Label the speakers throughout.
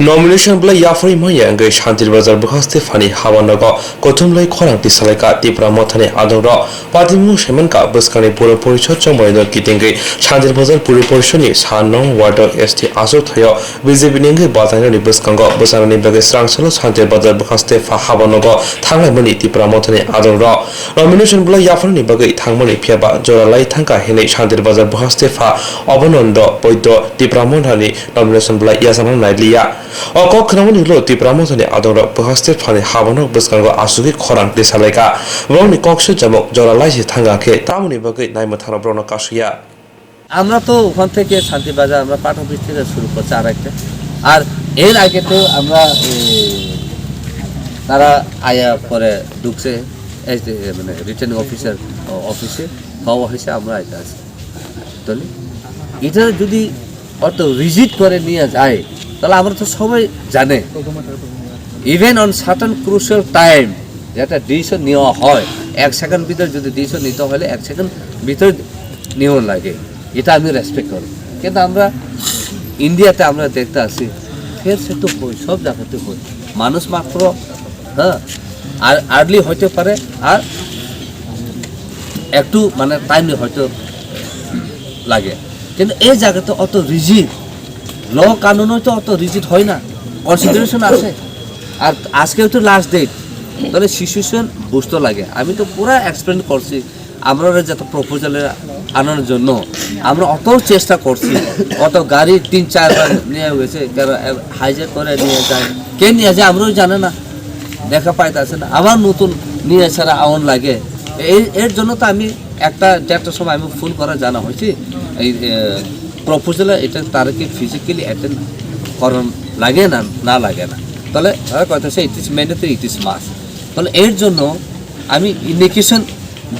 Speaker 1: Nomination bla yafri maya ngai Shantir Bazar bukhaste fani hawanago kotumlai khorang tisaleka tipra mothane adoro patimu shemenka buskani puro porichod chomoido kitingai Shantir Bazar puro porishoni sanong water st aso thayo BJP ningai batangani ni buskango busangani bage srangsalo Shantir Bazar bukhaste fa hawanago thanglai mani tipra mothane adoro nomination bla yafri ni bage thangmani phiaba joralai thangka hene Shantir Bazar bukhaste fa abanondo poito tipra mothani nomination bla yasamang nailiya Oko khnamani lo tipramosani adora bhaste phani habano buskango asugi khorang tisaleka woni kokshe jamok joralaisi thangake tamuni bagai naima thana brona kashiya
Speaker 2: আমরা তো ওখান থেকে শান্তিবাজার আমরা পাঠ office থেকে শুরু করছি আরেকটা আর এর আগে তো আমরা তারা আয়া পরে ঢুকছে এই যে মানে রিটার্নিং অফিসার অফিসে হওয়া হয়েছে আমরা এটা আছি তাহলে এটা যদি অত রিজিট করে নিয়ে যায় তাহলে আমরা তো সবাই জানে even on certain crucial time যেটা ডিসিশন নেওয়া হয় 1 সেকেন্ড ভিতরে যদি ডিসিশন নিতে হলে 1 সেকেন্ড ভিতরে নেওয়া লাগে এটা আমি রেসপেক্ট করি কিন্তু আমরা ইন্ডিয়াতে আমরা দেখতে আসি ফের সে তো হয় সব জায়গাতে হয় মানুষ মাত্র হ্যাঁ আর আর্লি হতে পারে আর একটু মানে টাইমলি হয়তো লাগে কিন্তু এই জায়গাতে অত রিজিড ল কানুনও তো অত রিজিড হয় না কনসিডারেশন আছে আর আজকেও তো লাস্ট ডেট তাহলে সিচুয়েশন বুঝতে লাগে আমি তো পুরো এক্সপ্লেন করছি আমরা যাতে প্রপোজালে আনার জন্য আমরা অত চেষ্টা করছি অত গাড়ি 3-4 বার নিয়ে গেছে হাইজ্যাক করে নিয়ে যায় কে নিয়ে যায় আমরাও জানে না দেখা পাইতেছে না আবার নতুন নিয়ে ছাড়া আউন লাগে এর জন্য তো আমি একটা সময় আমি ফোন করা জানা হয়েছি এই প্রপোজালে এটা তার কি ফিজিক্যালি অ্যাটেন্ড করার লাগে না লাগে না তাহলে কথা সে it is mandatory it is must তাহলে এর জন্য আমি ইন্ডিকেশন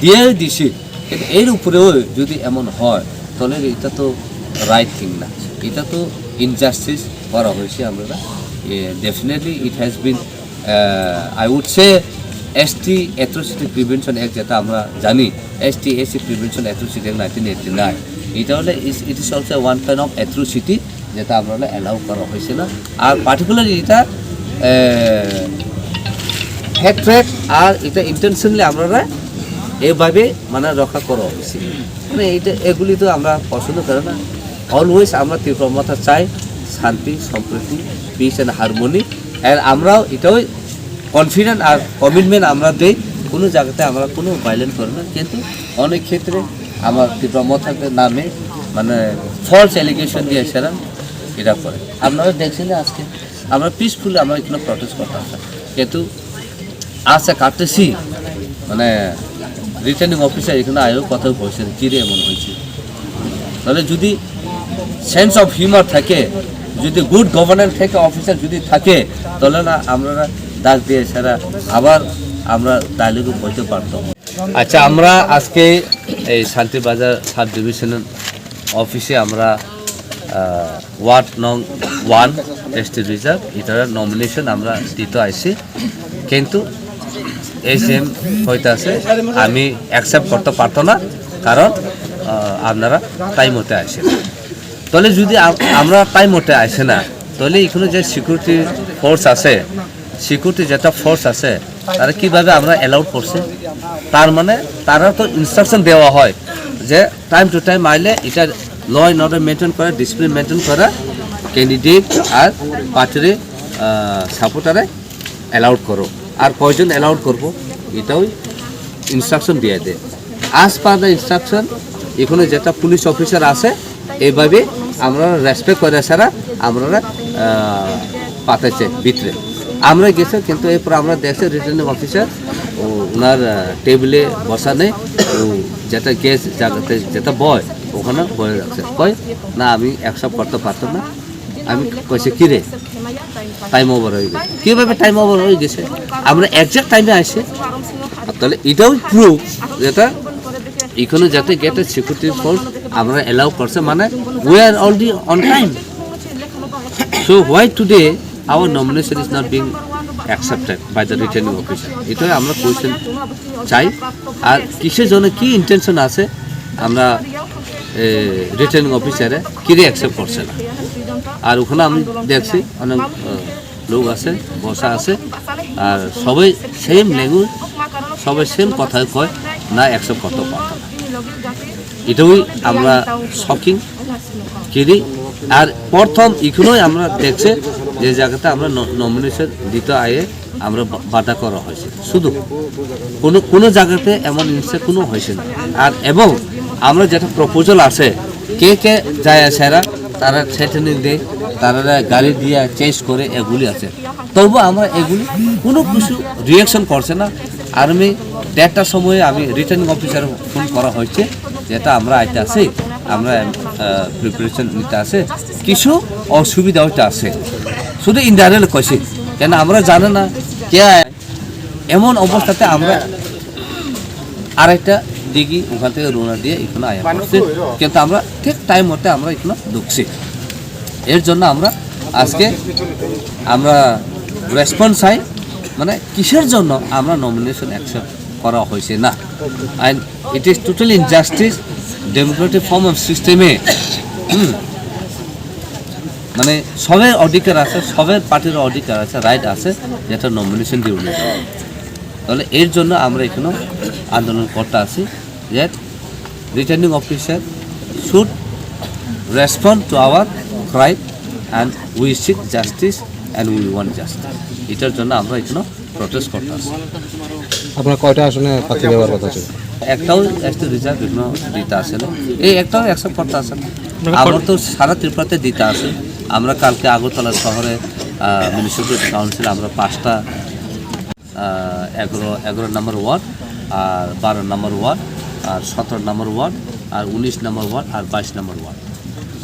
Speaker 2: দিয়ে দিছি কিন্তু এর উপরেও যদি এমন হয় তাহলে এটা তো রাইট থিং না এটা তো ইনজাস্টিস করা হয়েছে আমরা definitely it has been I would say ST atrocity prevention act যেটা আমরা জানি ST SC prevention atrocity act 1989 এটা হলে it is also one kind of atrocity যেটা আমরা অ্যালাউ করা হয়েছে না আর পার্টিকুলারলি এটা হ্যাট্রেট আর এটা ইন্টেনশনালি আমরা এইভাবে মানে রক্ষা করা হয়েছে মানে এইটা এগুলি তো আমরা পছন্দ করি না অলওয়েজ আমরা তীব্রমতা চাই শান্তি সম্প্রীতি পিস অ্যান্ড হারমোনি আর আমরাও এটাও কনফিডেন্ট আর কমিটমেন্ট আমরা দিই কোনো জায়গাতে আমরা কোনো ভায়োলেন্ট করি না কিন্তু অনেক ক্ষেত্রে আমার তীব্রমতার নামে মানে ফলস অ্যালিগেশন দিয়ে সেরা এটা করে আপনারা দেখছেন আজকে আমরা পিসফুলি আমরা এখানে প্রটেস্ট করতাম কিন্তু আজকে কাটতেছি মানে রিটার্নিং অফিসার এখানে আয়ও কথা বলছেন কিরে এমন হয়েছে তাহলে যদি সেন্স অফ হিউমার থাকে যদি গুড গভর্নেন্স থেকে অফিসার যদি থাকে তাহলে না আমরা ডাক দিয়ে ছাড়া আবার আমরা ডায়লগে বলতে পারতাম আচ্ছা আমরা আজকে এই শান্তিবাজার সাব ডিভিশনাল অফিসে আমরা ওয়ার্ড নং 1 এসটি রিজার্ভ এটার নমিনেশন আমরা দিতে আইছি কিন্তু এই সেম হইতে আছে আমি অ্যাকসেপ্ট করতে পারতো না কারণ আপনারা টাইম হতে আসে না তাহলে যদি আমরা টাইম হতে আসে না তাহলে এখানে যে সিকিউরিটি ফোর্স আছে সিকিউরিটি যেটা ফোর্স আছে তারা কীভাবে আমরা অ্যালাউড করছে তার মানে তারা তো ইনস্ট্রাকশন দেওয়া হয় যে টাইম টু টাইম আইলে এটা ল অ্যান্ড অর্ডার মেনটেন করা ডিসিপ্লিন মেনটেন করা ক্যান্ডিডেট আর পার্টির সাপোর্টারে অ্যালাউড করো আর কয়জন অ্যালাউড করবো এটাও ইনস্ট্রাকশন দিয়ে দেয় আজ পার দ্য ইনস্ট্রাকশন এখানে যেটা পুলিশ অফিসার আছে এইভাবে আমরা রেসপেক্ট করে ছাড়া আমরা পাঠাচ্ছে ভিতরে আমরা গেছি কিন্তু এরপর আমরা দেখছি রিটার্নিং অফিসার ওনার টেবিলে বসা নেই যেটা গ্যাস জায়গাতে যেটা বয় ওখানে বয়ে রাখছে কয় না আমি অ্যাকসেপ্ট করতে পারতাম না আমি কইছে কিরে টাইম ওভার হয়ে গেছে কীভাবে টাইম ওভার হয়ে গেছে আমরা একজ্যাক্ট টাইমে আসে তাহলে এটাও প্রুফ যেটা এখানে যাতে গেটে সিকিউরিটি ফোর্স আমরা অ্যালাউ করছে মানে we are already on time so why today our nomination is not being accepted by the returning officer এটাই আমরা কোয়েশ্চেন চাই আর কিসের জন্য কি ইন্টেনশন আছে আমরা রিটার্নিং অফিসারে কিরে অ্যাকসেপ্ট করছে না আর ওখানে আমি দেখছি অনেক লোক আছে বসা আছে আর সবাই সেম ল্যাঙ্গুয়েজ সবাই সেম কথাই কয় না অ্যাকসেপ্ট করতে পারত না এটাই আমরা শকিং করি আর প্রথম এখানেই আমরা দেখছি যে জায়গাতে আমরা নমিনেশন দিতে আয়ে আমরা বাধা করা হয়েছে শুধু কোনো জায়গাতে এমন ইনসে কোনো হয়েছে না আর এবং আমরা যেটা প্রপোজাল আছে কে কে যায় সেরা তারা থ্রেটেনিং দেয় তারা গাড়ি দিয়ে চেঞ্জ করে এগুলি আছে তবু আমরা এগুলি কোনো কিছু রিয়াকশন করছে না আর আমি 1:30টার সময়ে আমি রিটার্নিং অফিসার ফোন করা হয়েছে যেটা আমরা আইতে আছি আমরা প্রিপারেশন নিতে আছে কিছু অসুবিধা হইতে আছে শুধু ইনডাইরেক্ট কইছি কেন আমরা জানি না কে এমন অবস্থাতে আমরা আরেকটা দিঘি ওখান থেকে রোনা দিয়ে এখানে আয়া পড়ছি কিন্তু আমরা ঠিক টাইম মতে আমরা এখানে ঢুকছি এর জন্য আমরা আজকে আমরা রেসপন্স চাই মানে কিসের জন্য আমরা নমিনেশন অ্যাকসেপ্ট করা হয়েছে না and it is totally injustice Democratic form of সিস্টেমে মানে সবের অধিকার আছে সবের পার্টির অধিকার আছে রাইট আছে যেটা নমিনেশন দিয়ে উঠে তাহলে এর জন্য আমরা এখানে আন্দোলন করতে আছি যে returning officer should respond to our cry and we seek justice and we want justice এটার জন্য আমরা এখানে প্রটেস্ট করতে আসি
Speaker 3: আপনার কয়টা আসনে প্রার্থী দেওয়ার কথা ছিল
Speaker 2: একটাও এসটি রিজার্ভ এখনো দিতে আসে না এই একটাও অ্যাকসেপ্ট করতে আসে না আমরা তো সারা ত্রিপুরাতে দিতে আসে আমরা কালকে আগরতলা শহরে মিউনিসিপ্যাল কাউন্সিল আমরা 5টা 11 নম্বর ওয়ার্ড আর 12 নম্বর ওয়ার্ড আর 17 নম্বর ওয়ার্ড আর 19 নম্বর ওয়ার্ড আর 22 নম্বর ওয়ার্ড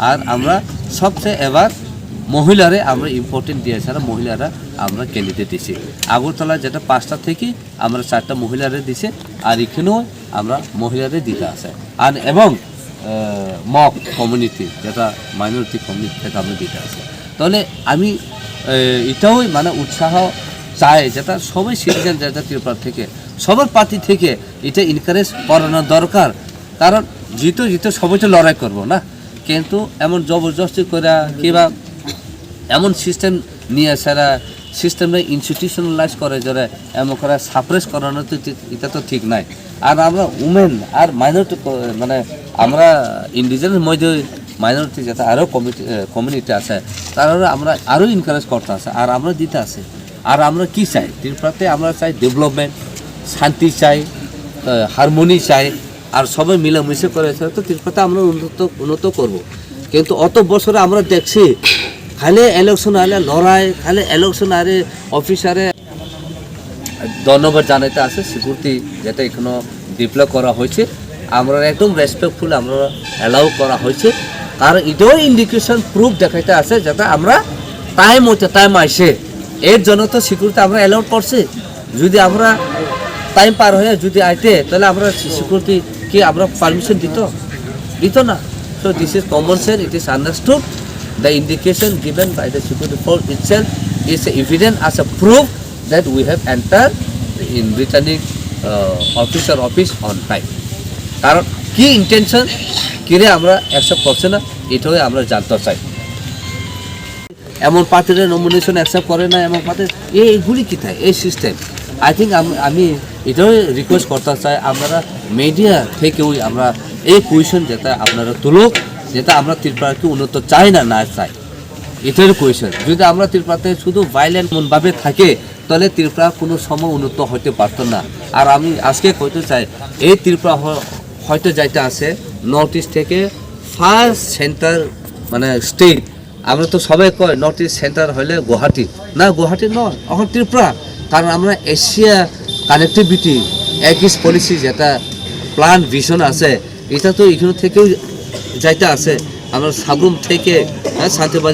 Speaker 2: আর আমরা সবচেয়ে এবার মহিলারে আমরা ইম্পর্টেন্ট দিয়েছি আর মহিলারা আমরা ক্যান্ডিডেট দিছি আগরতলা যেটা 5টা থেকে আমরা 4টা মহিলারে দিছে আর এখানেও আমরা মহিলারে দিতে আছে আর এবং মক কমিউনিটি যেটা মাইনরিটি কমিউনিটি থেকে আমরা দিতে আছে তাহলে আমি এটাও মানে উৎসাহ চাই যেটা সবাই সিটিজেন যেটা ত্রিপুরা থেকে সবার পার্টি থেকে এটা এনকারেজ করানো দরকার কারণ জিতো সবাই তো লড়াই করবো না কিন্তু এমন জবরদস্তি করে কিংবা এমন সিস্টেম নিয়ে সারা সিস্টেমে ইনস্টিটিউশনালাইজ করে যারা এমন করে সাপ্রেস করানো তো এটা তো ঠিক নাই আর আমরা উমেন আর মাইনরিটি মানে আমরা ইন্ডিজিনাস মধ্যে মাইনরিটি যেটা আরও কমিউনিটি আছে তারা আমরা আরও এনকারেজ করতে আছে আর আমরা দিতে আছে আর আমরা কি চাই ত্রিপুরাতে আমরা চাই ডেভেলপমেন্ট শান্তি চাই হারমোনি চাই আর সবাই মিলেমিশে করে তো ত্রিপুরাতে আমরা উন্নত করব কিন্তু অত বছরে আমরা দেখছি খালি ইলেকশন আলে লড়াই খালি ইলেকশন আরে অফিসারে ধন্যবাদ জানাইতে আছে সিকিউরিটি যেটা এখনো ডিপ্লয় করা হয়েছে আমরা একদম রেসপেক্টফুল আমরা অ্যালাউ করা হয়েছে কারণ এটাও ইন্ডিকেশন প্রুফ দেখাইতে আছে যাতে আমরা টাইম হচ্ছে টাইম আসে এর জন্য তো সিকিউরিটি আমরা অ্যালাউ করছি যদি আমরা টাইম পার হয়ে যদি আইতে তাহলে আমরা সিকিউরিটি কি আমরা পারমিশন দিত না so this is common sense it is understood the indication given by the security force itself is evident as a proof that we have entered in returning officer office on time কারণ কি intention কিরে আমরা accept করছে না এটাই আমরা জানতে চাই এমন পার্টির নমিনেশন অ্যাকসেপ্ট করে না এমন পার্টি এইগুলি কি থাকে এই সিস্টেম আই থিঙ্ক আমি এটাও রিকোয়েস্ট করতে চাই আপনারা মিডিয়া থেকেও আমরা এই কোয়েশন যেটা আপনারা তুলুক যেটা আমরা ত্রিপুরাকে উন্নত চাই না চাই এটার কোয়েশন যদি আমরা ত্রিপুরাতে শুধু ভাইলেন্ট মনভাবে থাকে তাহলে ত্রিপুরা কোনো সময় উন্নত হতে পারতো না আর আমি আজকে কইতে চাই এই ত্রিপুরা হয়তো যাইতে আছে নর্থ ইস্ট থেকে ফার্স্ট সেন্টার মানে স্টেট আমরা তো সবাই কয় নর্থ ইস্ট সেন্টার হলে গুয়াহাটি না গুয়াহাটি নয় এখন ত্রিপুরা কারণ আমরা এশিয়া কানেক্টিভিটি একিস পলিসি যেটা প্ল্যান ভিশন আছে এটা তো এখান থেকেও যাইতে আছে আমরা সাবরুম থেকে শান্তিবাজার